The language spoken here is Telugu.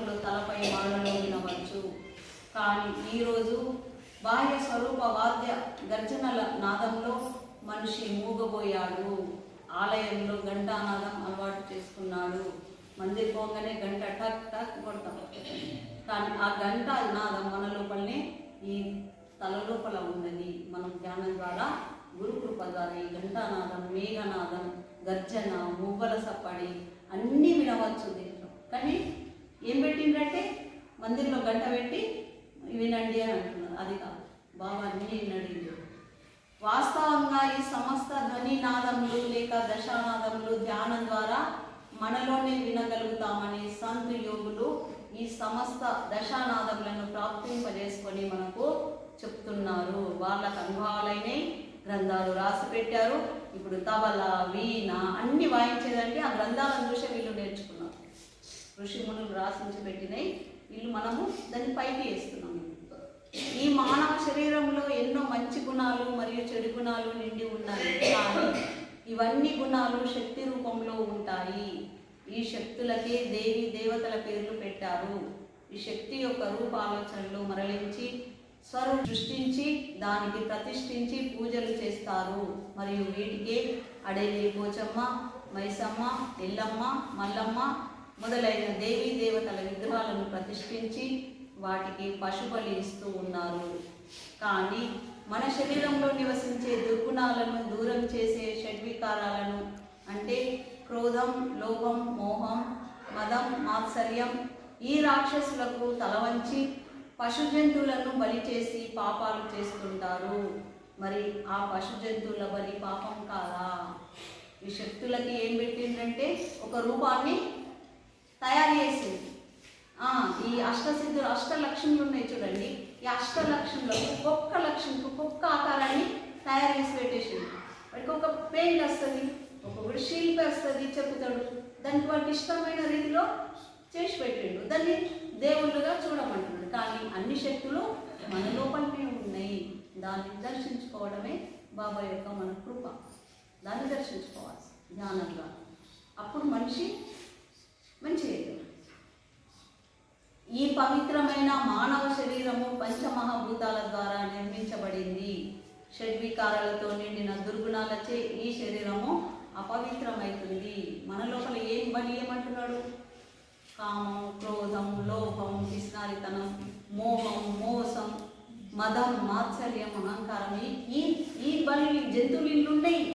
శరీరంలో తలపై మాలలో వినవచ్చు. కానీ ఈరోజు బాహ్య స్వరూప వాద్య గర్జనల నాదంలో మనిషి మూగబోయాడు. ఆలయంలో ఘంటానాదం అలవాటు చేసుకున్నాడు. మందిర్ పోగానే గంట టక్ టక్ కొడతాం. కానీ ఆ ఘంటా నాదం మన లోపలనే ఈ తల లోపల ఉన్నది. మనం ధ్యానం ద్వారా గురుకృప ద్వారా ఈ ఘంటానాదం, మేఘనాదం, గర్జన, మువ్వల సప్పడి అన్నీ వినవచ్చు దీంట్లో. కానీ ఏం పెట్టిండ్రంటే మందిర్లో గంట పెట్టి వినండి అని అంటున్నారు. అది కాదు, బాబా అన్నీ వినడి. వాస్తవంగా ఈ సమస్త ధ్వనినాదములు లేక దశానాదములు ధ్యానం ద్వారా మనలోనే వినగలుగుతామని సంత్ యోగులు ఈ సమస్త దశానాదములను ప్రాప్తింపజేసుకొని మనకు చెప్తున్నారు. వాళ్ళకు అనుభవాలైన గ్రంథాలు రాసి పెట్టారు. ఇప్పుడు తబల, వీణ అన్ని వాయించేదంటే ఆ గ్రంథాలను చూసి వీళ్ళు నేర్చుకున్నారు. ఋషిమునులు రాసించి పెట్టినాయి, వీళ్ళు మనము దాన్ని పైకి వేస్తున్నాం. ఈ మానవ శరీరంలో ఎన్నో మంచి గుణాలు మరియు చెడు గుణాలు నిండి ఉన్నాయి. కానీ ఇవన్నీ గుణాలు శక్తి రూపంలో ఉంటాయి. ఈ శక్తులకే దేవి దేవతల పేర్లు పెట్టారు. ఈ శక్తి యొక్క రూప ఆలోచనలు మరలించి స్వరం సృష్టించి దానికి ప్రతిష్ఠించి పూజలు చేస్తారు. మరియు వీటికే అడవి పోచమ్మ, మైసమ్మ, ఎల్లమ్మ, మల్లమ్మ మొదలైన దేవీ దేవతల విగ్రహాలను ప్రతిష్ఠించి వాటికి పశుబలి ఇస్తూ ఉన్నారు. కానీ మన శరీరంలో నివసించే దుర్గుణాలను దూరం చేసే షడ్వికారాలను అంటే క్రోధం, లోభం, మోహం, మదం, మాత్సర్యం ఈ రాక్షసులకు తలవంచి పశు జంతువులను బలి చేసి పాపాలు చేస్తుంటారు. మరి ఆ పశు జంతువుల బలి పాపం కాదా? ఈ శక్తులకి ఏం పెట్టిందంటే ఒక రూపాన్ని తయారు చేసింది. ఈ అష్టసిద్ధులు, అష్టలక్ష్ములు ఉన్నాయి చూడండి. ఈ అష్టలక్ష్ములకు ఒక్కొక్క లక్ష్మికి ఒక్కొక్క ఆకారాన్ని తయారు చేసి పెట్టేసింది. వాడికి ఒక పెయింట్ వస్తుంది, ఒక్కొక్కటి శిల్పి వస్తుంది, చెప్పుతాడు. దానికి వాడికి ఇష్టమైన రీతిలో చేసి పెట్టిండు. దాన్ని దేవుళ్ళుగా చూడమంటున్నాడు. కానీ అన్ని శక్తులు మన లోపలనే ఉన్నాయి. దాన్ని దర్శించుకోవడమే బాబా యొక్క మన కృప. దాన్ని దర్శించుకోవాలి జ్ఞానంగా. అప్పుడు మనిషి మంచిగా. ఈ పవిత్రమైన మానవ శరీరము పంచమహాభూతాల ద్వారా నిర్మించబడింది. షడ్వికారాలతో నిండిన దుర్గుణాలచే ఈ శరీరము అపవిత్రమవుతుంది. మన లోపల ఏం బలి ఏమంటున్నాడు? కామం, క్రోధం, లోభం, పిస్నారితనం, మోహం, మోసం, మదం, మాత్సర్యం, అహంకారం ఈ బలి జంతువులు ఇల్లు ఉన్నాయి.